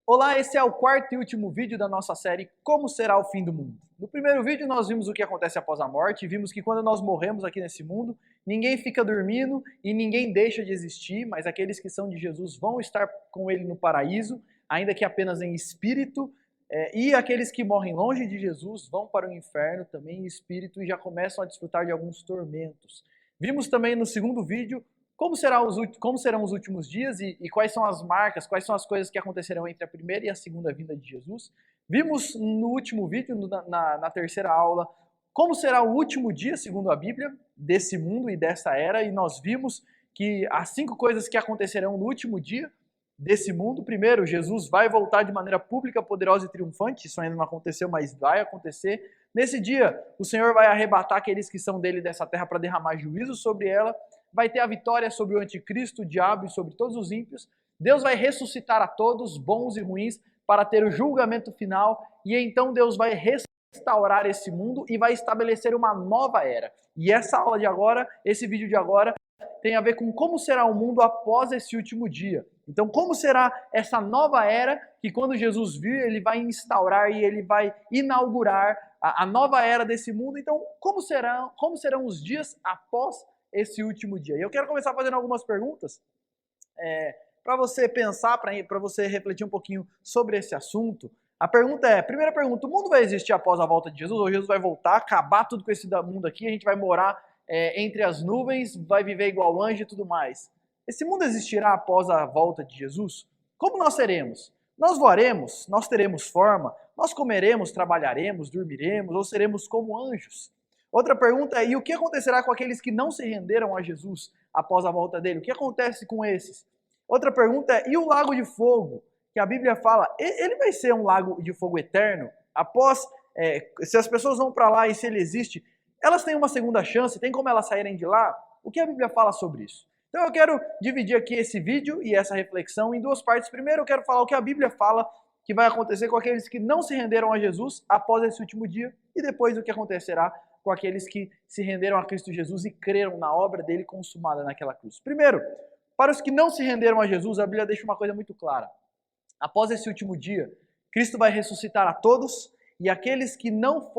Olá, esse é o quarto e último vídeo da nossa série Como Será o Fim do Mundo. No primeiro vídeo nós vimos o que acontece após a morte, vimos que quando nós morremos aqui nesse mundo, ninguém fica dormindo e ninguém deixa de existir, mas aqueles que são de Jesus vão estar com ele no paraíso, ainda que apenas em espírito, e aqueles que morrem longe de Jesus vão para o inferno também em espírito e já começam a desfrutar de alguns tormentos. Vimos também no segundo vídeo como serão os últimos dias e quais são as marcas, quais são as coisas que acontecerão entre a primeira e a segunda vinda de Jesus. Vimos no último vídeo, na terceira aula, como será o último dia, segundo a Bíblia, desse mundo e dessa era, e nós vimos que as 5 coisas que acontecerão no último dia desse mundo. Primeiro, Jesus vai voltar de maneira pública, poderosa e triunfante, isso ainda não aconteceu, mas vai acontecer. Nesse dia, o Senhor vai arrebatar aqueles que são dele dessa terra para derramar juízo sobre ela, vai ter a vitória sobre o anticristo, o diabo e sobre todos os ímpios. Deus vai ressuscitar a todos, bons e ruins, para ter o julgamento final, e então Deus vai restaurar esse mundo e vai estabelecer uma nova era. E essa aula de agora, esse vídeo de agora, tem a ver com como será o mundo após esse último dia. Então, como será essa nova era que quando Jesus vir, ele vai instaurar e ele vai inaugurar a nova era desse mundo. Então, como serão os dias após esse último dia? E eu quero começar fazendo algumas perguntas para você pensar, para você refletir um pouquinho sobre esse assunto. A primeira pergunta, o mundo vai existir após a volta de Jesus? Ou Jesus vai voltar, acabar tudo com esse mundo aqui, a gente vai morar entre as nuvens, vai viver igual anjo e tudo mais? Esse mundo existirá após a volta de Jesus? Como nós seremos? Nós voaremos? Nós teremos forma? Nós comeremos, trabalharemos, dormiremos ou seremos como anjos? Outra pergunta é, e o que acontecerá com aqueles que não se renderam a Jesus após a volta dele? O que acontece com esses? Outra pergunta é, e o lago de fogo, que a Bíblia fala, ele vai ser um lago de fogo eterno? Se as pessoas vão para lá e se ele existe, elas têm uma segunda chance? Tem como elas saírem de lá? O que a Bíblia fala sobre isso? Então eu quero dividir aqui esse vídeo e essa reflexão em 2 partes. Primeiro eu quero falar o que a Bíblia fala que vai acontecer com aqueles que não se renderam a Jesus após esse último dia, e depois o que acontecerá com aqueles que se renderam a Cristo Jesus e creram na obra dele consumada naquela cruz. Primeiro, para os que não se renderam a Jesus, a Bíblia deixa uma coisa muito clara. Após esse último dia, Cristo vai ressuscitar a todos, e aqueles que não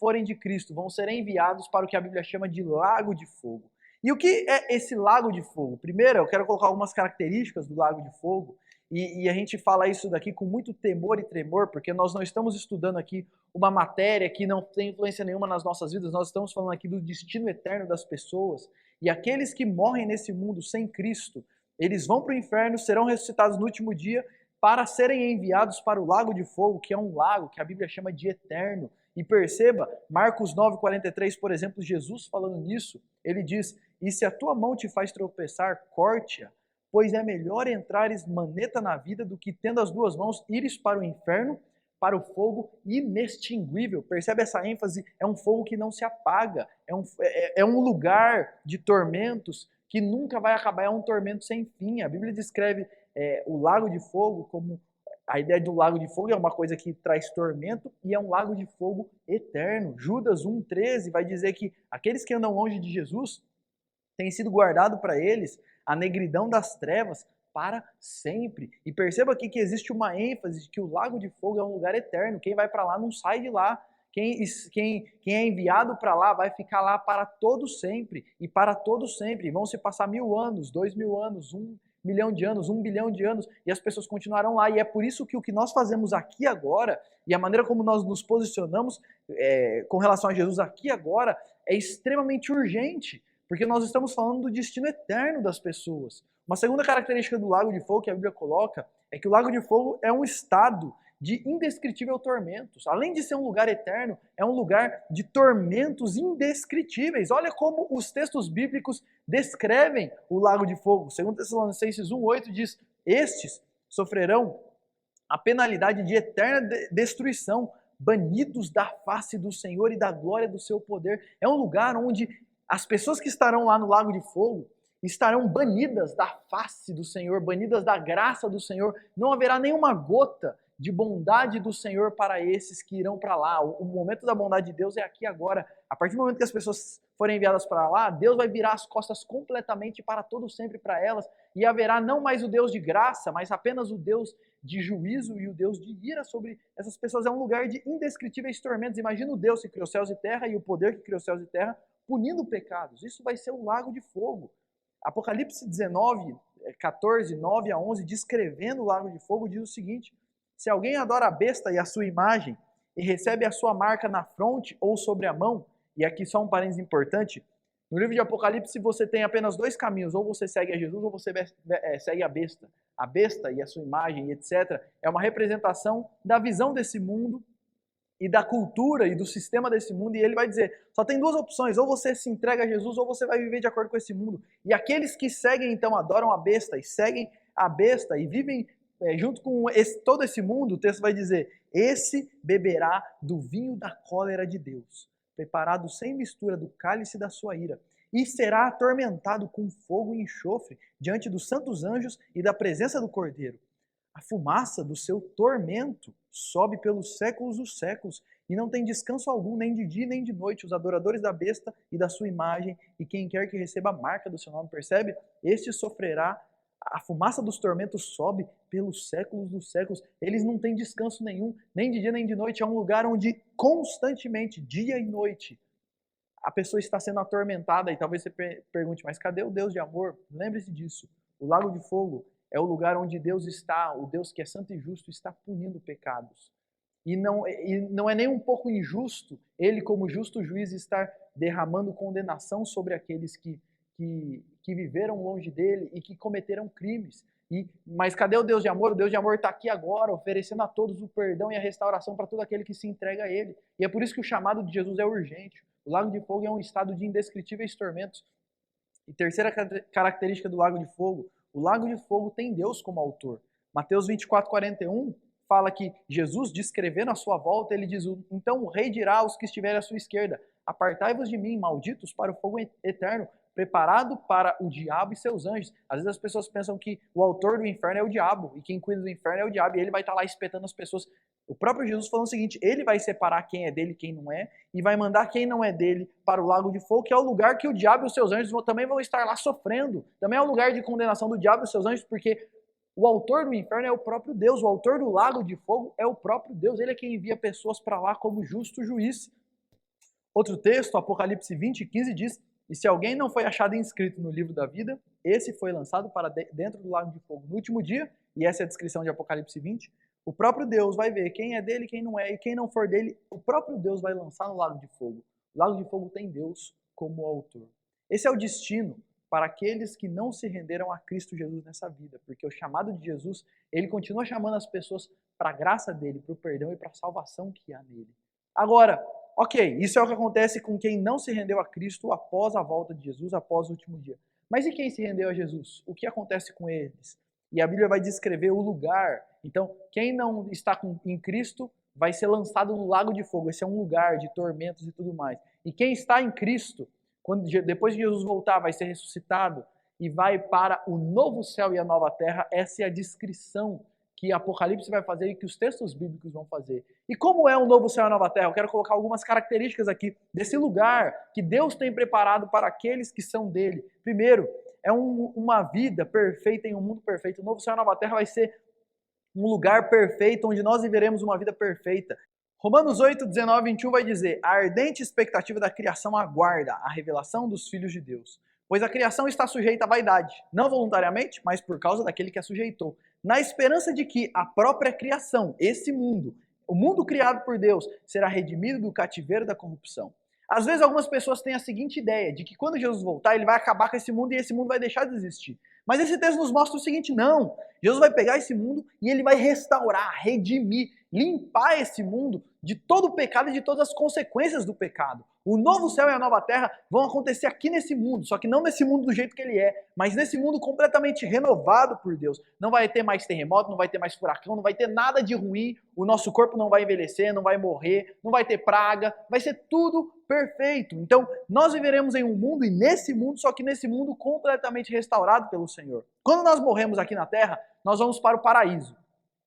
forem de Cristo vão ser enviados para o que a Bíblia chama de lago de fogo. E o que é esse lago de fogo? Primeiro, eu quero colocar algumas características do lago de fogo, e a gente fala isso daqui com muito temor e tremor, porque nós não estamos estudando aqui uma matéria que não tem influência nenhuma nas nossas vidas, nós estamos falando aqui do destino eterno das pessoas, e aqueles que morrem nesse mundo sem Cristo, eles vão para o inferno, serão ressuscitados no último dia, para serem enviados para o lago de fogo, que é um lago que a Bíblia chama de eterno. E perceba, Marcos 9,43, por exemplo, Jesus falando nisso, ele diz, e se a tua mão te faz tropeçar, corte-a, pois é melhor entrares maneta na vida do que tendo as 2 mãos ires para o inferno, para o fogo inextinguível. Percebe essa ênfase? É um fogo que não se apaga, é um lugar de tormentos que nunca vai acabar, é um tormento sem fim. A Bíblia descreve o lago de fogo como a ideia do lago de fogo é uma coisa que traz tormento e é um lago de fogo eterno. Judas 1,13 vai dizer que aqueles que andam longe de Jesus têm sido guardado para eles a negridão das trevas para sempre. E perceba aqui que existe uma ênfase de que o lago de fogo é um lugar eterno. Quem vai para lá não sai de lá. Quem é enviado para lá vai ficar lá para todo sempre e para todo sempre. Vão se passar 1000 anos, 2000 anos, 1 milhão de anos, 1 bilhão de anos, e as pessoas continuarão lá. E é por isso que o que nós fazemos aqui agora, e a maneira como nós nos posicionamos com relação a Jesus aqui agora, é extremamente urgente, porque nós estamos falando do destino eterno das pessoas. Uma segunda característica do lago de fogo que a Bíblia coloca é que o lago de fogo é um estado de indescritível tormentos. Além de ser um lugar eterno, é um lugar de tormentos indescritíveis. Olha como os textos bíblicos descrevem o lago de fogo. 2 Tessalonicenses 1,8 diz, estes sofrerão a penalidade de eterna destruição, banidos da face do Senhor e da glória do seu poder. É um lugar onde as pessoas que estarão lá no lago de fogo estarão banidas da face do Senhor, banidas da graça do Senhor. Não haverá nenhuma gota de bondade do Senhor para esses que irão para lá. O momento da bondade de Deus é aqui agora. A partir do momento que as pessoas forem enviadas para lá, Deus vai virar as costas completamente para todo sempre para elas, e haverá não mais o Deus de graça, mas apenas o Deus de juízo e o Deus de ira sobre essas pessoas. É um lugar de indescritíveis tormentos. Imagina o Deus que criou céus e terra e o poder que criou céus e terra punindo pecados. Isso vai ser um lago de fogo. Apocalipse 19, 14, 9 a 11, descrevendo o lago de fogo, diz o seguinte: se alguém adora a besta e a sua imagem e recebe a sua marca na fronte ou sobre a mão, e aqui só um parênteses importante, no livro de Apocalipse você tem apenas dois caminhos, ou você segue a Jesus ou você segue a besta. A besta e a sua imagem, etc., é uma representação da visão desse mundo e da cultura e do sistema desse mundo, e ele vai dizer, só tem duas opções, ou você se entrega a Jesus, ou você vai viver de acordo com esse mundo. E aqueles que seguem, então, adoram a besta, e seguem a besta, e vivem junto com todo esse mundo, o texto vai dizer, esse beberá do vinho da cólera de Deus, preparado sem mistura do cálice da sua ira, e será atormentado com fogo e enxofre diante dos santos anjos e da presença do Cordeiro. A fumaça do seu tormento sobe pelos séculos dos séculos e não tem descanso algum, nem de dia nem de noite. Os adoradores da besta e da sua imagem e quem quer que receba a marca do seu nome, percebe? Este sofrerá. A fumaça dos tormentos sobe pelos séculos dos séculos. Eles não têm descanso nenhum, nem de dia nem de noite. É um lugar onde constantemente, dia e noite, a pessoa está sendo atormentada. E talvez você pergunte, mas cadê o Deus de amor? Lembre-se disso. O lago de fogo é o lugar onde Deus está, o Deus que é santo e justo, está punindo pecados. E não é nem um pouco injusto ele, como justo juiz, estar derramando condenação sobre aqueles que viveram longe dele e que cometeram crimes. Mas cadê o Deus de amor? O Deus de amor está aqui agora, oferecendo a todos o perdão e a restauração para todo aquele que se entrega a ele. E é por isso que o chamado de Jesus é urgente. O lago de fogo é um estado de indescritíveis tormentos. E terceira característica do lago de fogo, o lago de fogo tem Deus como autor. Mateus 24, 41 fala que Jesus, descrevendo a sua volta, ele diz, então o rei dirá aos que estiverem à sua esquerda, apartai-vos de mim, malditos, para o fogo eterno, preparado para o diabo e seus anjos. Às vezes as pessoas pensam que o autor do inferno é o diabo, e quem cuida do inferno é o diabo, e ele vai estar lá espetando as pessoas. O próprio Jesus falou o seguinte, ele vai separar quem é dele e quem não é, e vai mandar quem não é dele para o lago de fogo, que é o lugar que o diabo e os seus anjos também vão estar lá sofrendo. Também é um lugar de condenação do diabo e os seus anjos, porque o autor do inferno é o próprio Deus, o autor do lago de fogo é o próprio Deus, ele é quem envia pessoas para lá como justo juiz. Outro texto, Apocalipse 20, 15 diz, e se alguém não foi achado inscrito no livro da vida, esse foi lançado para dentro do lago de fogo no último dia, e essa é a descrição de Apocalipse 20, o próprio Deus vai ver quem é dele e quem não é, e quem não for dele, o próprio Deus vai lançar no lago de fogo. O lago de fogo tem Deus como autor. Esse é o destino para aqueles que não se renderam a Cristo Jesus nessa vida, porque o chamado de Jesus, ele continua chamando as pessoas para a graça dele, para o perdão e para a salvação que há nele. Agora, ok, isso é o que acontece com quem não se rendeu a Cristo após a volta de Jesus, após o último dia. Mas e quem se rendeu a Jesus? O que acontece com eles? E a Bíblia vai descrever o lugar. Então, quem não está em Cristo vai ser lançado no lago de fogo. Esse é um lugar de tormentos e tudo mais. E quem está em Cristo, depois de Jesus voltar, vai ser ressuscitado e vai para o novo céu e a nova terra. Essa é a descrição que Apocalipse vai fazer e que os textos bíblicos vão fazer. E como é o novo céu e a nova terra? Eu quero colocar algumas características aqui desse lugar que Deus tem preparado para aqueles que são dele. Primeiro, é uma vida perfeita em um mundo perfeito. O novo céu e a nova terra vai ser um lugar perfeito onde nós viveremos uma vida perfeita. Romanos 8, 19 e 21 vai dizer, a ardente expectativa da criação aguarda a revelação dos filhos de Deus. Pois a criação está sujeita à vaidade, não voluntariamente, mas por causa daquele que a sujeitou, na esperança de que a própria criação, esse mundo, o mundo criado por Deus, será redimido do cativeiro da corrupção. Às vezes algumas pessoas têm a seguinte ideia, de que quando Jesus voltar, ele vai acabar com esse mundo e esse mundo vai deixar de existir. Mas esse texto nos mostra o seguinte, não, Jesus vai pegar esse mundo e ele vai restaurar, redimir, limpar esse mundo de todo o pecado e de todas as consequências do pecado. O novo céu e a nova terra vão acontecer aqui nesse mundo, só que não nesse mundo do jeito que ele é, mas nesse mundo completamente renovado por Deus. Não vai ter mais terremoto, não vai ter mais furacão, não vai ter nada de ruim, o nosso corpo não vai envelhecer, não vai morrer, não vai ter praga, vai ser tudo perfeito. Então, nós viveremos em um mundo e nesse mundo, só que nesse mundo completamente restaurado pelo Senhor. Quando nós morremos aqui na terra, nós vamos para o paraíso.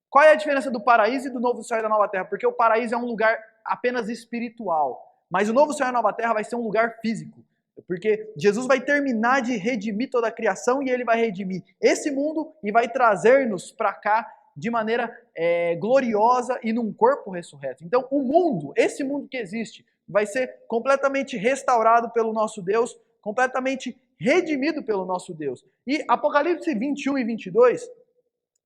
Qual é a diferença do paraíso e do novo céu e da nova terra? Porque o paraíso é um lugar apenas espiritual, mas o novo céu e a nova terra vai ser um lugar físico. Porque Jesus vai terminar de redimir toda a criação e ele vai redimir esse mundo e vai trazer-nos para cá de maneira gloriosa e num corpo ressurreto. Então, o mundo, esse mundo que existe, vai ser completamente restaurado pelo nosso Deus, completamente redimido pelo nosso Deus. E Apocalipse 21 e 22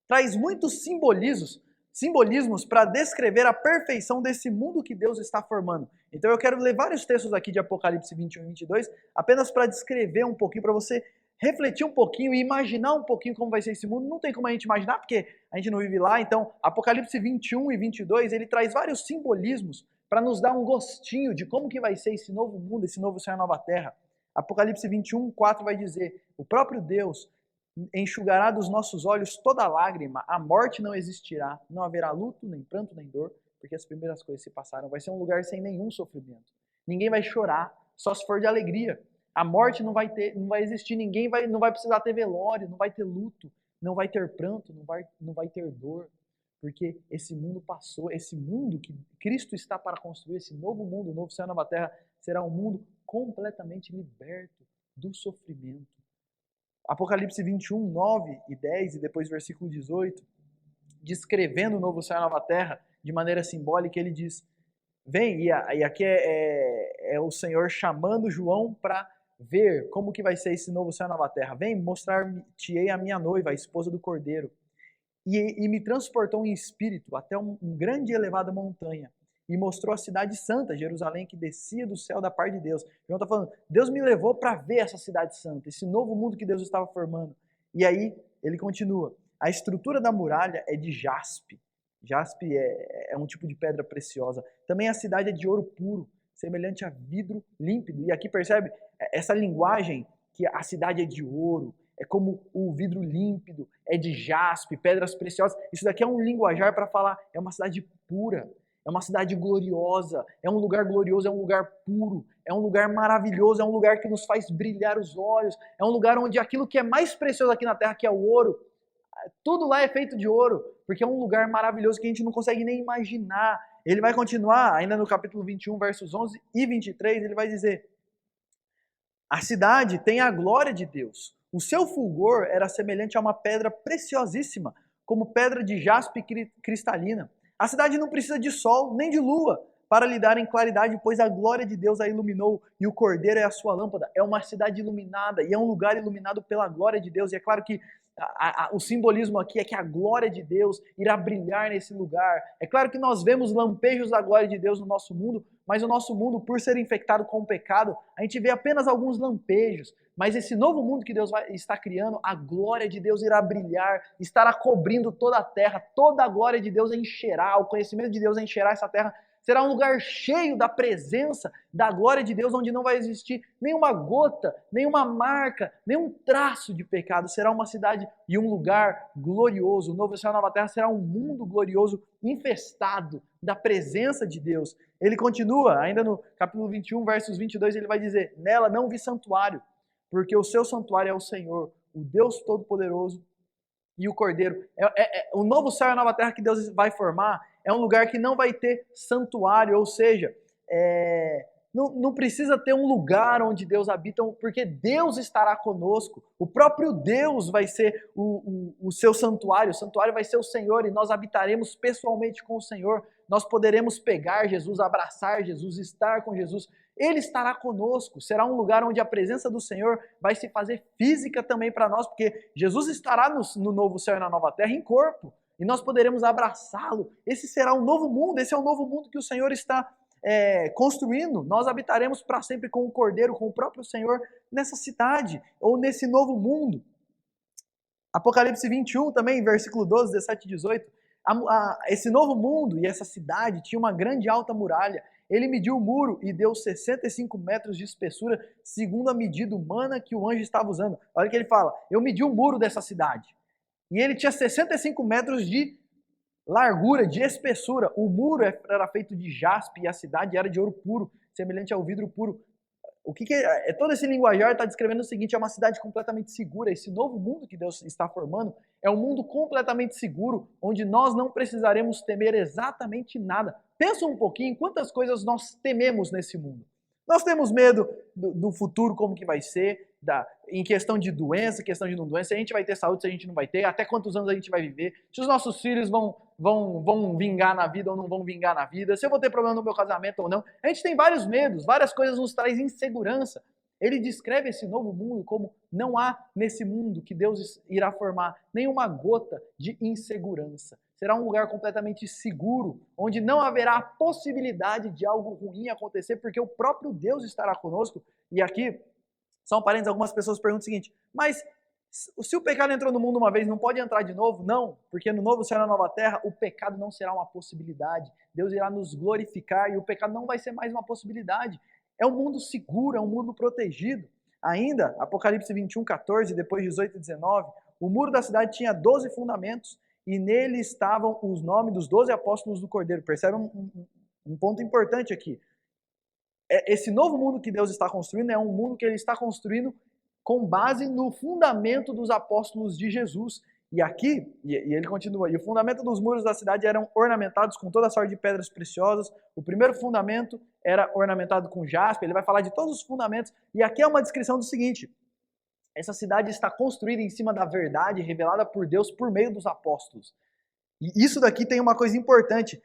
traz muitos simbolismos para descrever a perfeição desse mundo que Deus está formando. Então eu quero ler vários textos aqui de Apocalipse 21 e 22, apenas para descrever um pouquinho, para você refletir um pouquinho e imaginar um pouquinho como vai ser esse mundo. Não tem como a gente imaginar, porque a gente não vive lá. Então, Apocalipse 21 e 22, ele traz vários simbolismos para nos dar um gostinho de como que vai ser esse novo mundo, esse novo céu e nova terra. Apocalipse 21, 4 vai dizer: o próprio Deus enxugará dos nossos olhos toda lágrima, a morte não existirá, não haverá luto, nem pranto, nem dor, porque as primeiras coisas se passaram. Vai ser um lugar sem nenhum sofrimento. Ninguém vai chorar, só se for de alegria. A morte não vai existir, não vai precisar ter velório, não vai ter luto, não vai ter pranto, não vai ter dor, porque esse mundo passou, esse mundo que Cristo está para construir, esse novo mundo, o novo céu e nova terra, será um mundo completamente liberto do sofrimento. Apocalipse 21, 9 e 10 e depois versículo 18, descrevendo o novo céu e a nova terra de maneira simbólica, ele diz: vem, e aqui é o Senhor chamando João para ver como que vai ser esse novo céu e nova terra. Vem, mostrar-te-ei a minha noiva, a esposa do Cordeiro. E me transportou em espírito até um grande e elevada montanha, e mostrou a cidade santa, Jerusalém, que descia do céu da parte de Deus. João está falando, Deus me levou para ver essa cidade santa, esse novo mundo que Deus estava formando. E aí ele continua: a estrutura da muralha é de jaspe. Jaspe é um tipo de pedra preciosa. Também a cidade é de ouro puro, semelhante a vidro límpido. E aqui percebe essa linguagem que a cidade é de ouro, é como o vidro límpido, é de jaspe, pedras preciosas. Isso daqui é um linguajar para falar, é uma cidade pura, é uma cidade gloriosa, é um lugar glorioso, é um lugar puro, é um lugar maravilhoso, é um lugar que nos faz brilhar os olhos, é um lugar onde aquilo que é mais precioso aqui na terra, que é o ouro, tudo lá é feito de ouro, porque é um lugar maravilhoso que a gente não consegue nem imaginar. Ele vai continuar, ainda no capítulo 21, versos 11 e 23, ele vai dizer: a cidade tem a glória de Deus. O seu fulgor era semelhante a uma pedra preciosíssima, como pedra de jaspe cristalina. A cidade não precisa de sol nem de lua para lhe darem claridade, pois a glória de Deus a iluminou e o Cordeiro é a sua lâmpada. É uma cidade iluminada e é um lugar iluminado pela glória de Deus. E é claro que o simbolismo aqui é que a glória de Deus irá brilhar nesse lugar. É claro que nós vemos lampejos da glória de Deus no nosso mundo, mas o nosso mundo, por ser infectado com o pecado, a gente vê apenas alguns lampejos. Mas esse novo mundo que Deus está criando, a glória de Deus irá brilhar, estará cobrindo toda a terra, toda a glória de Deus encherá, o conhecimento de Deus encherá essa terra. Será um lugar cheio da presença, da glória de Deus, onde não vai existir nenhuma gota, nenhuma marca, nenhum traço de pecado. Será uma cidade e um lugar glorioso. O novo céu e a nova terra será um mundo glorioso, infestado da presença de Deus. Ele continua, ainda no capítulo 21, versos 22, ele vai dizer: nela não vi santuário, porque o seu santuário é o Senhor, o Deus Todo-Poderoso e o Cordeiro. O novo céu e a nova terra que Deus vai formar é um lugar que não vai ter santuário, ou seja, não precisa ter um lugar onde Deus habita, porque Deus estará conosco. O próprio Deus vai ser o seu santuário, o santuário vai ser o Senhor e nós habitaremos pessoalmente com o Senhor. Nós poderemos pegar Jesus, abraçar Jesus, estar com Jesus. Ele estará conosco, será um lugar onde a presença do Senhor vai se fazer física também para nós, porque Jesus estará no novo céu e na nova terra em corpo, e nós poderemos abraçá-lo. Esse será um novo mundo, esse é o novo mundo que o Senhor está construindo. Nós habitaremos para sempre com o Cordeiro, com o próprio Senhor, nessa cidade, ou nesse novo mundo. Apocalipse 21 também, versículo 12, 17 e 18, esse novo mundo e essa cidade tinha uma grande alta muralha. Ele mediu o muro e deu 65 metros de espessura, segundo a medida humana que o anjo estava usando. Olha o que ele fala: eu medi o muro dessa cidade. E ele tinha 65 metros de largura, de espessura. O muro era feito de jaspe e a cidade era de ouro puro, semelhante ao vidro puro. O que todo esse linguajar está descrevendo o seguinte: é uma cidade completamente segura. Esse novo mundo que Deus está formando é um mundo completamente seguro, onde nós não precisaremos temer exatamente nada. Pensa um pouquinho em quantas coisas nós tememos nesse mundo. Nós temos medo do futuro, como que vai ser, em questão de doença, questão de não doença, se a gente vai ter saúde, se a gente não vai ter, até quantos anos a gente vai viver, se os nossos filhos vão vingar na vida ou não vão vingar na vida, se eu vou ter problema no meu casamento ou não. A gente tem vários medos, várias coisas nos traz insegurança. Ele descreve esse novo mundo como não há nesse mundo que Deus irá formar nenhuma gota de insegurança. Será um lugar completamente seguro, onde não haverá possibilidade de algo ruim acontecer, porque o próprio Deus estará conosco. E aqui, só um parênteses, algumas pessoas perguntam o seguinte, mas se o pecado entrou no mundo uma vez, não pode entrar de novo? Não, porque no novo céu e na nova terra, o pecado não será uma possibilidade. Deus irá nos glorificar e o pecado não vai ser mais uma possibilidade. É um mundo seguro, é um mundo protegido. Ainda, Apocalipse 21, 14, depois 18 e 19, o muro da cidade tinha 12 fundamentos e nele estavam os nomes dos 12 apóstolos do Cordeiro. Percebe um ponto importante aqui. Esse novo mundo que Deus está construindo é um mundo que ele está construindo com base no fundamento dos apóstolos de Jesus. E aqui, e ele continua, e o fundamento dos muros da cidade eram ornamentados com toda sorte de pedras preciosas. O primeiro fundamento era ornamentado com jaspe, ele vai falar de todos os fundamentos. E aqui é uma descrição do seguinte, essa cidade está construída em cima da verdade revelada por Deus por meio dos apóstolos. E isso daqui tem uma coisa importante.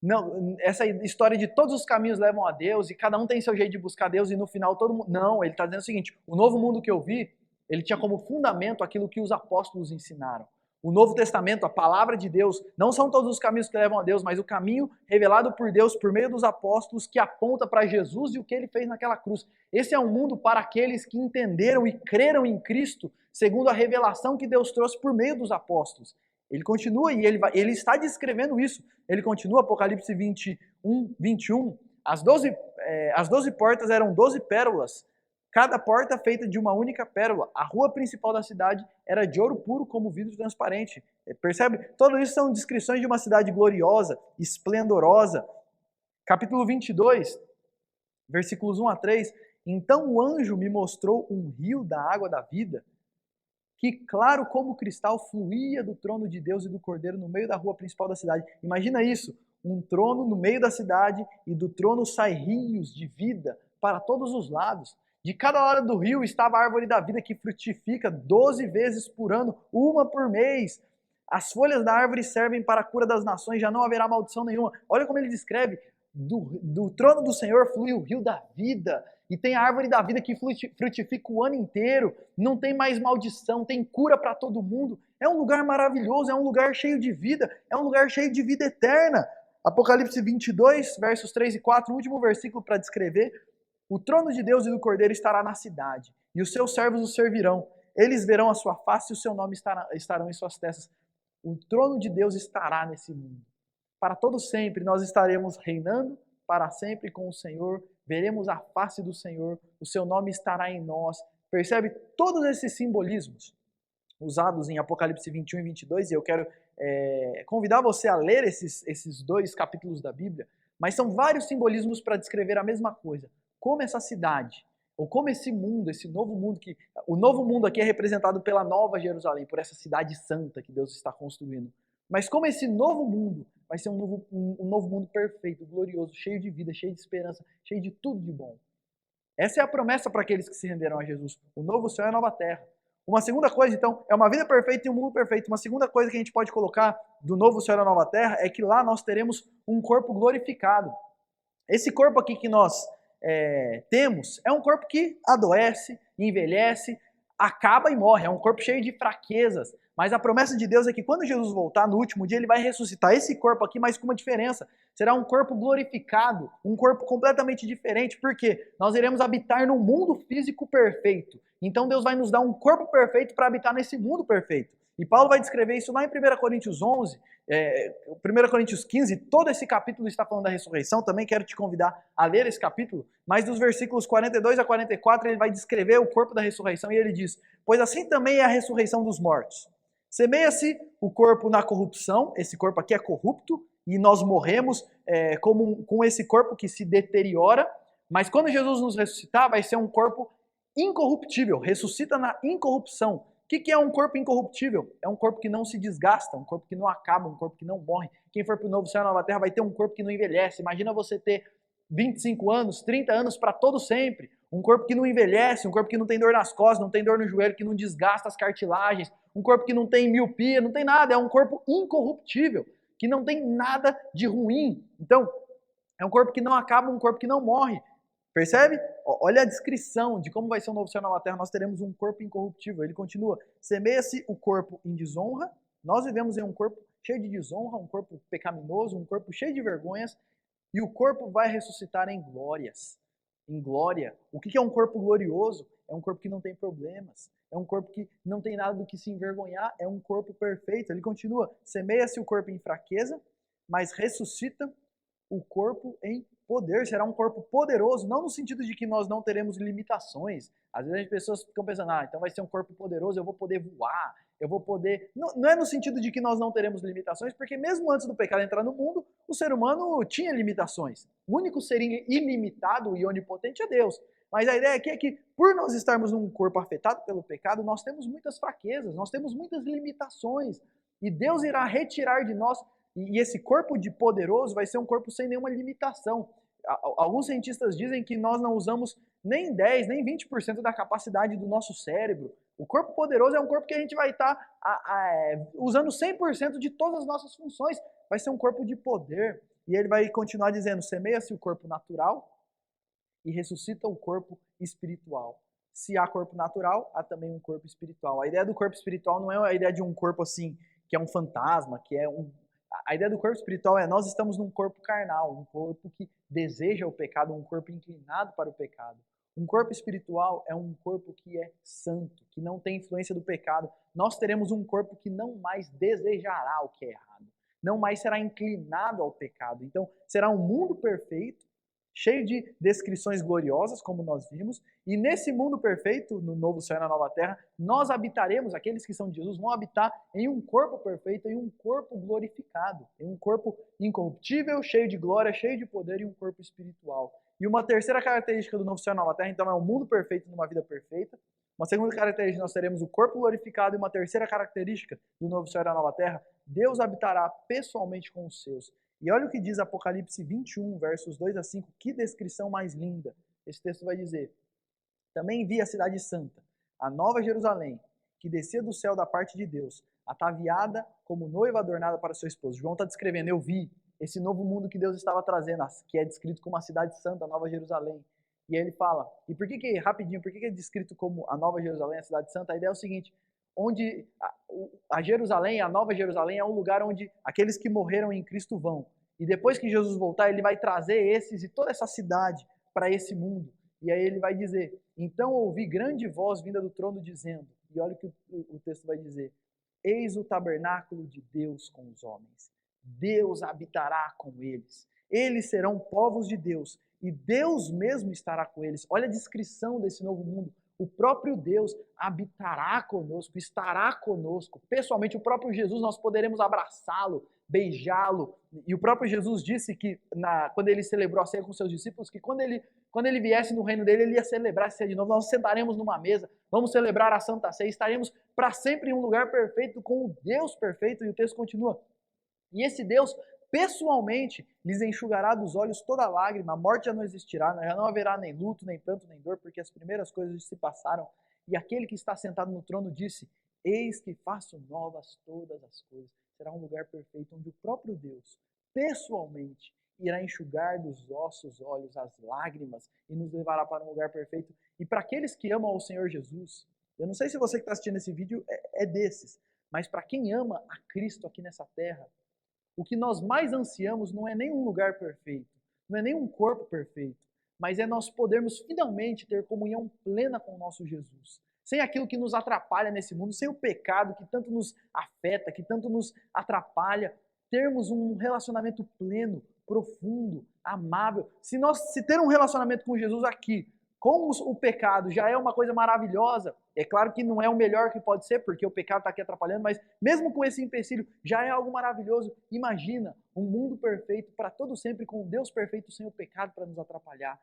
Não, essa história de todos os caminhos levam a Deus e cada um tem seu jeito de buscar Deus e no final todo mundo... Não, ele está dizendo o seguinte, o novo mundo que eu vi, ele tinha como fundamento aquilo que os apóstolos ensinaram. O Novo Testamento, a palavra de Deus, não são todos os caminhos que levam a Deus, mas o caminho revelado por Deus por meio dos apóstolos que aponta para Jesus e o que ele fez naquela cruz. Esse é um mundo para aqueles que entenderam e creram em Cristo, segundo a revelação que Deus trouxe por meio dos apóstolos. Ele continua e ele está descrevendo isso. Ele continua, Apocalipse 21, 21. As 12 portas eram 12 pérolas, cada porta feita de uma única pérola. A rua principal da cidade era de ouro puro como vidro transparente. Percebe? Tudo isso são descrições de uma cidade gloriosa, esplendorosa. Capítulo 22, versículos 1 a 3. Então o anjo me mostrou um rio da água da vida, que claro como cristal fluía do trono de Deus e do Cordeiro no meio da rua principal da cidade. Imagina isso, um trono no meio da cidade e do trono saem rios de vida para todos os lados. De cada lado do rio estava a árvore da vida que frutifica 12 vezes por ano, uma por mês. As folhas da árvore servem para a cura das nações, já não haverá maldição nenhuma. Olha como ele descreve, do trono do Senhor flui o rio da vida. E tem a árvore da vida que frutifica o ano inteiro, não tem mais maldição, tem cura para todo mundo. É um lugar maravilhoso, é um lugar cheio de vida, é um lugar cheio de vida eterna. Apocalipse 22, versos 3 e 4, o último versículo para descrever. O trono de Deus e do Cordeiro estará na cidade, e os seus servos o servirão. Eles verão a sua face e o seu nome estarão em suas testas. O trono de Deus estará nesse mundo. Para todo sempre nós estaremos reinando para sempre com o Senhor, veremos a face do Senhor, o seu nome estará em nós. Percebe todos esses simbolismos usados em Apocalipse 21 e 22, e eu quero convidar você a ler esses dois capítulos da Bíblia, mas são vários simbolismos para descrever a mesma coisa. Como essa cidade, ou como esse mundo, esse novo mundo, o novo mundo aqui é representado pela Nova Jerusalém, por essa cidade santa que Deus está construindo. Mas como esse novo mundo vai ser um novo mundo perfeito, glorioso, cheio de vida, cheio de esperança, cheio de tudo de bom. Essa é a promessa para aqueles que se renderam a Jesus. O novo céu e a nova terra. Uma segunda coisa, então, é uma vida perfeita e um mundo perfeito. Uma segunda coisa que a gente pode colocar do novo céu e da nova terra é que lá nós teremos um corpo glorificado. Esse corpo aqui que nós temos é um corpo que adoece, envelhece, acaba e morre. É um corpo cheio de fraquezas. Mas a promessa de Deus é que quando Jesus voltar no último dia, ele vai ressuscitar esse corpo aqui, mas com uma diferença. Será um corpo glorificado, um corpo completamente diferente, porque nós iremos habitar num mundo físico perfeito. Então Deus vai nos dar um corpo perfeito para habitar nesse mundo perfeito. E Paulo vai descrever isso lá em 1 Coríntios 11, 1 Coríntios 15, todo esse capítulo está falando da ressurreição, também quero te convidar a ler esse capítulo, mas dos versículos 42 a 44 ele vai descrever o corpo da ressurreição e ele diz, pois assim também é a ressurreição dos mortos. Semeia-se o corpo na corrupção, esse corpo aqui é corrupto, e nós morremos com esse corpo que se deteriora, mas quando Jesus nos ressuscitar, vai ser um corpo incorruptível, ressuscita na incorrupção. O que é um corpo incorruptível? É um corpo que não se desgasta, um corpo que não acaba, um corpo que não morre. Quem for para o novo céu e nova terra vai ter um corpo que não envelhece. Imagina você ter 25 anos, 30 anos para todo sempre. Um corpo que não envelhece, um corpo que não tem dor nas costas, não tem dor no joelho, que não desgasta as cartilagens, um corpo que não tem miopia, não tem nada, é um corpo incorruptível, que não tem nada de ruim. Então, é um corpo que não acaba, um corpo que não morre. Percebe? Olha a descrição de como vai ser o novo céu e nova terra. Nós teremos um corpo incorruptível. Ele continua: semeia-se o corpo em desonra. Nós vivemos em um corpo cheio de desonra, um corpo pecaminoso, um corpo cheio de vergonhas, e o corpo vai ressuscitar em glórias. Em glória. O que é um corpo glorioso? É um corpo que não tem problemas. É um corpo que não tem nada do que se envergonhar. É um corpo perfeito. Ele continua: semeia-se o corpo em fraqueza, mas ressuscita o corpo em poder. Será um corpo poderoso, não no sentido de que nós não teremos limitações. Às vezes as pessoas ficam pensando, então vai ser um corpo poderoso, eu vou poder voar, eu vou poder... Não é no sentido de que nós não teremos limitações, porque mesmo antes do pecado entrar no mundo, o ser humano tinha limitações. O único ser ilimitado e onipotente é Deus. Mas a ideia aqui é que, por nós estarmos num corpo afetado pelo pecado, nós temos muitas fraquezas, nós temos muitas limitações. E Deus irá retirar de nós, e esse corpo de poderoso vai ser um corpo sem nenhuma limitação. Alguns cientistas dizem que nós não usamos nem 10, nem 20% da capacidade do nosso cérebro. O corpo poderoso é um corpo que a gente vai estar usando 100% de todas as nossas funções. Vai ser um corpo de poder. E ele vai continuar dizendo: semeia-se o corpo natural e ressuscita o corpo espiritual. Se há corpo natural, há também um corpo espiritual. A ideia do corpo espiritual não é a ideia de um corpo assim, que é um fantasma, que é um... A ideia do corpo espiritual é: nós estamos num corpo carnal, um corpo que deseja o pecado, um corpo inclinado para o pecado. Um corpo espiritual é um corpo que é santo, que não tem influência do pecado. Nós teremos um corpo que não mais desejará o que é errado, não mais será inclinado ao pecado. Então, será um mundo perfeito, cheio de descrições gloriosas, como nós vimos, e nesse mundo perfeito, no novo céu e na nova terra, nós habitaremos, aqueles que são de Jesus vão habitar em um corpo perfeito, em um corpo glorificado, em um corpo incorruptível, cheio de glória, cheio de poder, e um corpo espiritual. E uma terceira característica do novo céu e nova terra, então, é um mundo perfeito numa vida perfeita. Uma segunda característica, nós teremos o corpo glorificado, e uma terceira característica do novo céu e da nova terra, Deus habitará pessoalmente com os seus. E olha o que diz Apocalipse 21, versos 2 a 5, que descrição mais linda. Esse texto vai dizer: também vi a cidade santa, a nova Jerusalém, que descia do céu da parte de Deus, ataviada como noiva adornada para seu esposo. João está descrevendo: eu vi esse novo mundo que Deus estava trazendo, que é descrito como a cidade santa, a nova Jerusalém. E aí ele fala, e por que rapidinho, por que é descrito como a nova Jerusalém, a cidade santa? A ideia é o seguinte: onde a Jerusalém, a nova Jerusalém, é um lugar onde aqueles que morreram em Cristo vão. E depois que Jesus voltar, ele vai trazer esses e toda essa cidade para esse mundo. E aí ele vai dizer: então ouvi grande voz vinda do trono dizendo, e olha o que o texto vai dizer: eis o tabernáculo de Deus com os homens. Deus habitará com eles. Eles serão povos de Deus, e Deus mesmo estará com eles. Olha a descrição desse novo mundo. O próprio Deus habitará conosco, estará conosco. Pessoalmente, o próprio Jesus, nós poderemos abraçá-lo, beijá-lo. E o próprio Jesus disse que, quando ele celebrou a ceia com seus discípulos, que quando ele viesse no reino dele, ele ia celebrar a ceia de novo. Nós sentaremos numa mesa, vamos celebrar a Santa Ceia, estaremos para sempre em um lugar perfeito, com o Deus perfeito. E o texto continua: e esse Deus pessoalmente lhes enxugará dos olhos toda lágrima, a morte já não existirá, já não haverá nem luto, nem pranto, nem dor, porque as primeiras coisas se passaram. E aquele que está sentado no trono disse: eis que faço novas todas as coisas. Será um lugar perfeito onde o próprio Deus, pessoalmente, irá enxugar dos nossos olhos as lágrimas e nos levará para um lugar perfeito. E para aqueles que amam ao Senhor Jesus, eu não sei se você que está assistindo esse vídeo é desses, mas para quem ama a Cristo aqui nessa terra, o que nós mais ansiamos não é nem um lugar perfeito, não é nem um corpo perfeito, mas é nós podermos finalmente ter comunhão plena com o nosso Jesus. Sem aquilo que nos atrapalha nesse mundo, sem o pecado que tanto nos afeta, que tanto nos atrapalha, termos um relacionamento pleno, profundo, amável. Se ter um relacionamento com Jesus aqui, com o pecado, já é uma coisa maravilhosa. É claro que não é o melhor que pode ser, porque o pecado está aqui atrapalhando, mas mesmo com esse empecilho, já é algo maravilhoso. Imagina um mundo perfeito para todo sempre, com um Deus perfeito sem o pecado para nos atrapalhar.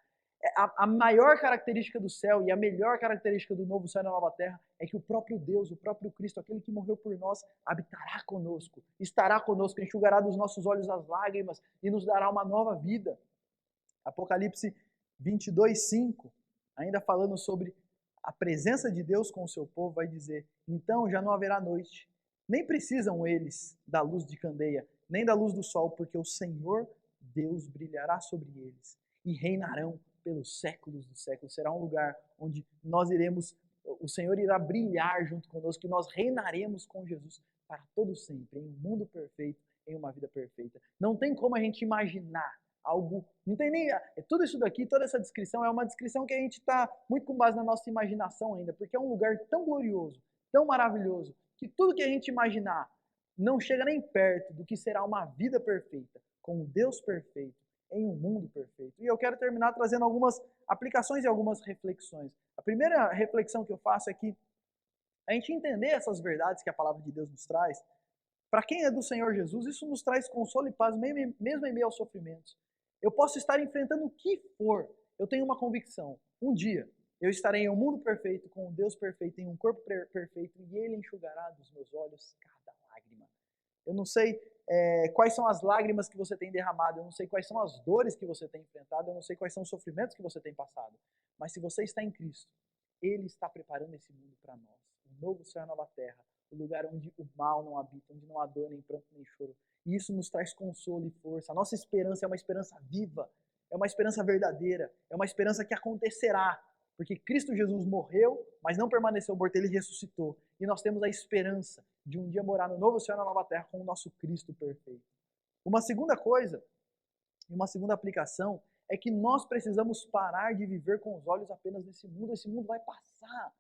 A maior característica do céu e a melhor característica do novo céu e da nova terra é que o próprio Deus, o próprio Cristo, aquele que morreu por nós, habitará conosco, estará conosco, enxugará dos nossos olhos as lágrimas e nos dará uma nova vida. Apocalipse 22:5, ainda falando sobre a presença de Deus com o seu povo, vai dizer: então já não haverá noite, nem precisam eles da luz de candeia, nem da luz do sol, porque o Senhor Deus brilhará sobre eles e reinarão pelos séculos dos séculos. Será um lugar onde nós iremos, o Senhor irá brilhar junto conosco, e nós reinaremos com Jesus para todo sempre, em um mundo perfeito, em uma vida perfeita. Não tem como a gente imaginar algo, não tem nem, tudo isso daqui, toda essa descrição é uma descrição que a gente está muito com base na nossa imaginação ainda, porque é um lugar tão glorioso, tão maravilhoso, que tudo que a gente imaginar não chega nem perto do que será uma vida perfeita, com um Deus perfeito, em um mundo perfeito. E eu quero terminar trazendo algumas aplicações e algumas reflexões. A primeira reflexão que eu faço é que a gente entender essas verdades que a palavra de Deus nos traz, para quem é do Senhor Jesus, isso nos traz consolo e paz, mesmo em meio aos sofrimentos. Eu posso estar enfrentando o que for, eu tenho uma convicção: um dia eu estarei em um mundo perfeito, com um Deus perfeito, em um corpo perfeito, e Ele enxugará dos meus olhos cada lágrima. Eu não sei quais são as lágrimas que você tem derramado, eu não sei quais são as dores que você tem enfrentado, eu não sei quais são os sofrimentos que você tem passado, mas se você está em Cristo, Ele está preparando esse mundo para nós. Um novo céu e nova terra, o lugar onde o mal não habita, onde não há dor, nem pranto, nem choro. E isso nos traz consolo e força. A nossa esperança é uma esperança viva, é uma esperança verdadeira, é uma esperança que acontecerá, porque Cristo Jesus morreu, mas não permaneceu morto, Ele ressuscitou. E nós temos a esperança de um dia morar no novo céu e na nova terra com o nosso Cristo perfeito. Uma segunda coisa, e uma segunda aplicação, é que nós precisamos parar de viver com os olhos apenas nesse mundo. Esse mundo vai passar.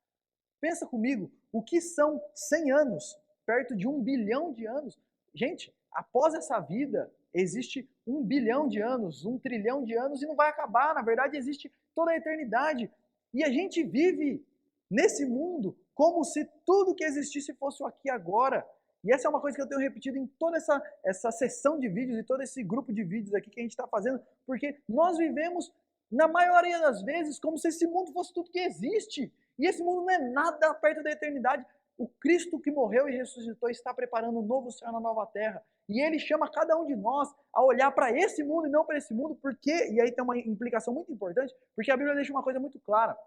Pensa comigo, o que são 100 anos, perto de 1 bilhão de anos? Gente, após essa vida, existe 1 bilhão de anos, 1 trilhão de anos, e não vai acabar. Na verdade, existe toda a eternidade. E a gente vive nesse mundo como se tudo que existisse fosse o aqui e agora. E essa é uma coisa que eu tenho repetido em toda essa sessão de vídeos e todo esse grupo de vídeos aqui que a gente está fazendo, porque nós vivemos, na maioria das vezes, como se esse mundo fosse tudo que existe. E esse mundo não é nada perto da eternidade. O Cristo que morreu e ressuscitou está preparando um novo céu na nova terra. E Ele chama cada um de nós a olhar para esse mundo e não para esse mundo, porque, e aí tem uma implicação muito importante, porque a Bíblia deixa uma coisa muito clara.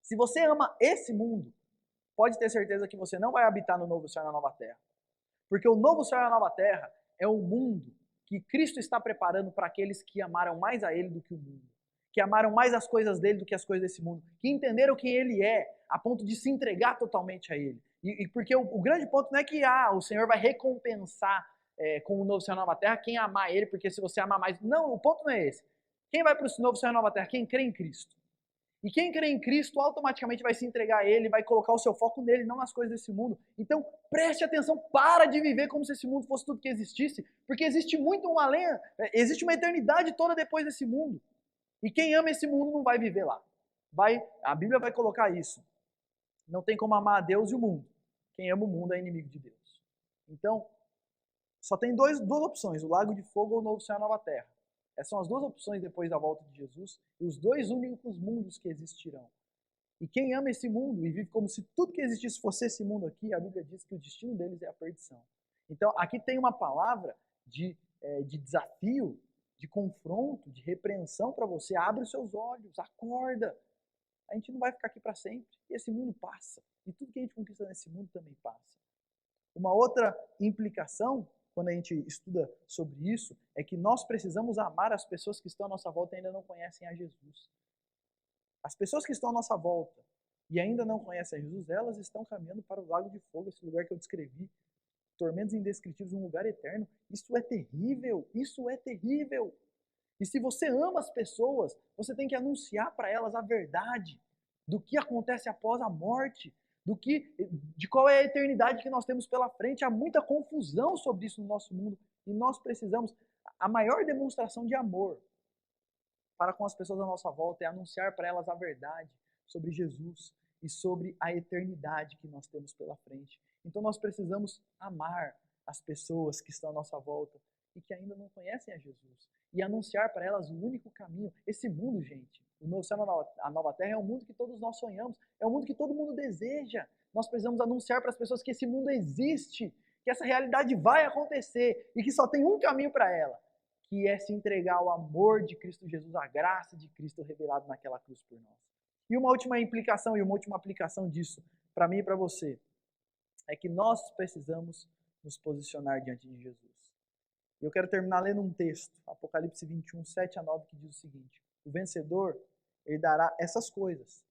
Se você ama esse mundo, pode ter certeza que você não vai habitar no novo céu e na nova terra. Porque o novo céu e a nova terra é um mundo que Cristo está preparando para aqueles que amaram mais a Ele do que o mundo, que amaram mais as coisas dele do que as coisas desse mundo, que entenderam quem Ele é, a ponto de se entregar totalmente a Ele. E porque o grande ponto não é que o Senhor vai recompensar com o novo céu e a nova terra quem amar Ele, porque se você amar mais... Não, o ponto não é esse. Quem vai para o novo céu e a nova terra? Quem crê em Cristo. E quem crê em Cristo automaticamente vai se entregar a Ele, vai colocar o seu foco nele, não nas coisas desse mundo. Então, preste atenção, para de viver como se esse mundo fosse tudo que existisse, porque existe muito um além, existe uma eternidade toda depois desse mundo. E quem ama esse mundo não vai viver lá. A Bíblia vai colocar isso. Não tem como amar a Deus e o mundo. Quem ama o mundo é inimigo de Deus. Então, só tem duas opções, o lago de fogo ou o novo céu e a nova terra. Essas são as duas opções depois da volta de Jesus e os dois únicos mundos que existirão. E quem ama esse mundo e vive como se tudo que existisse fosse esse mundo aqui, a Bíblia diz que o destino deles é a perdição. Então, aqui tem uma palavra de desafio, de confronto, de repreensão para você. Abre os seus olhos, acorda. A gente não vai ficar aqui para sempre. Esse mundo passa. E tudo que a gente conquista nesse mundo também passa. Uma outra implicação, quando a gente estuda sobre isso, é que nós precisamos amar as pessoas que estão à nossa volta e ainda não conhecem a Jesus. As pessoas que estão à nossa volta e ainda não conhecem a Jesus, elas estão caminhando para o lago de fogo, esse lugar que eu descrevi, tormentos indescritíveis, um lugar eterno. Isso é terrível, isso é terrível. E se você ama as pessoas, você tem que anunciar para elas a verdade do que acontece após a morte, de qual é a eternidade que nós temos pela frente. Há muita confusão sobre isso no nosso mundo e nós precisamos, a maior demonstração de amor para com as pessoas à nossa volta é anunciar para elas a verdade sobre Jesus e sobre a eternidade que nós temos pela frente. Então nós precisamos amar as pessoas que estão à nossa volta e que ainda não conhecem a Jesus e anunciar para elas o único caminho. Esse mundo, gente, o novo céu e a nova terra é um mundo que todos nós sonhamos, é um mundo que todo mundo deseja. Nós precisamos anunciar para as pessoas que esse mundo existe, que essa realidade vai acontecer e que só tem um caminho para ela, que é se entregar ao amor de Cristo Jesus, à graça de Cristo revelado naquela cruz por nós. E uma última implicação e uma última aplicação disso, para mim e para você, é que nós precisamos nos posicionar diante de Jesus. E eu quero terminar lendo um texto, Apocalipse 21, 7 a 9, que diz o seguinte: o vencedor herdará essas coisas.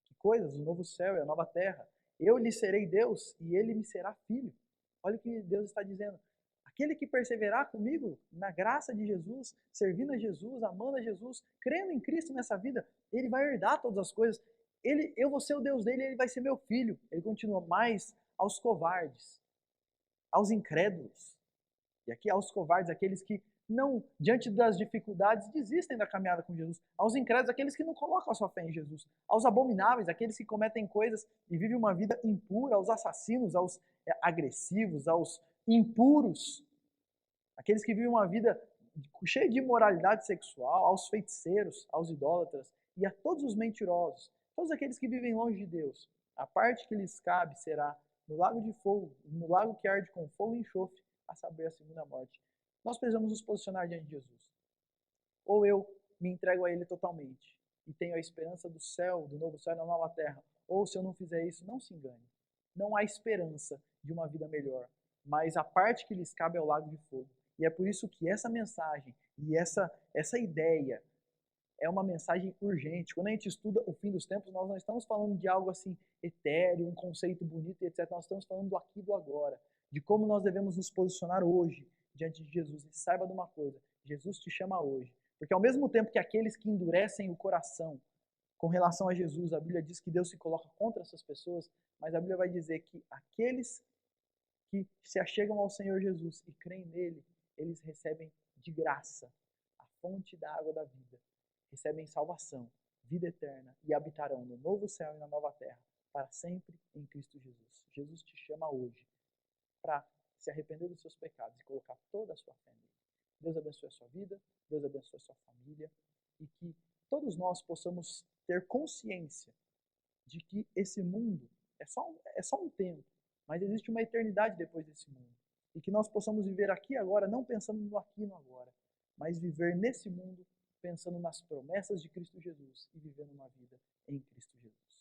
Que coisas? O novo céu e a nova terra. Eu lhe serei Deus e ele me será filho. Olha o que Deus está dizendo. Aquele que perseverar comigo na graça de Jesus, servindo a Jesus, amando a Jesus, crendo em Cristo nessa vida, ele vai herdar todas as coisas. Eu vou ser o Deus dele, ele vai ser meu filho. Ele continua, mais aos covardes, aos incrédulos. E aqui aos covardes, aqueles que não, diante das dificuldades, desistem da caminhada com Jesus. Aos incrédulos, aqueles que não colocam a sua fé em Jesus. Aos abomináveis, aqueles que cometem coisas e vivem uma vida impura. Aos assassinos, aos agressivos, aos impuros. Aqueles que vivem uma vida cheia de imoralidade sexual. Aos feiticeiros, aos idólatras e a todos os mentirosos. Todos aqueles que vivem longe de Deus. A parte que lhes cabe será no lago de fogo, no lago que arde com fogo e enxofre, a saber, a segunda morte. Nós precisamos nos posicionar diante de Jesus. Ou eu me entrego a Ele totalmente e tenho a esperança do céu, do novo céu e da nova terra. Ou se eu não fizer isso, não se engane. Não há esperança de uma vida melhor, mas a parte que lhes cabe é o lago de fogo. E é por isso que essa mensagem e essa ideia é uma mensagem urgente. Quando a gente estuda o fim dos tempos, nós não estamos falando de algo assim etéreo, um conceito bonito, etc. Nós estamos falando do aqui e do agora, de como nós devemos nos posicionar hoje diante de Jesus. E saiba de uma coisa, Jesus te chama hoje. Porque ao mesmo tempo que aqueles que endurecem o coração com relação a Jesus, a Bíblia diz que Deus se coloca contra essas pessoas, mas a Bíblia vai dizer que aqueles que se achegam ao Senhor Jesus e creem nele, eles recebem de graça a fonte da água da vida. Recebem salvação, vida eterna e habitarão no novo céu e na nova terra para sempre em Cristo Jesus. Jesus te chama hoje para se arrepender dos seus pecados e colocar toda a sua fé nele. Deus abençoe a sua vida, Deus abençoe a sua família e que todos nós possamos ter consciência de que esse mundo é só um tempo, mas existe uma eternidade depois desse mundo. E que nós possamos viver aqui agora, não pensando no aqui e no agora, mas viver nesse mundo pensando nas promessas de Cristo Jesus e vivendo uma vida em Cristo Jesus.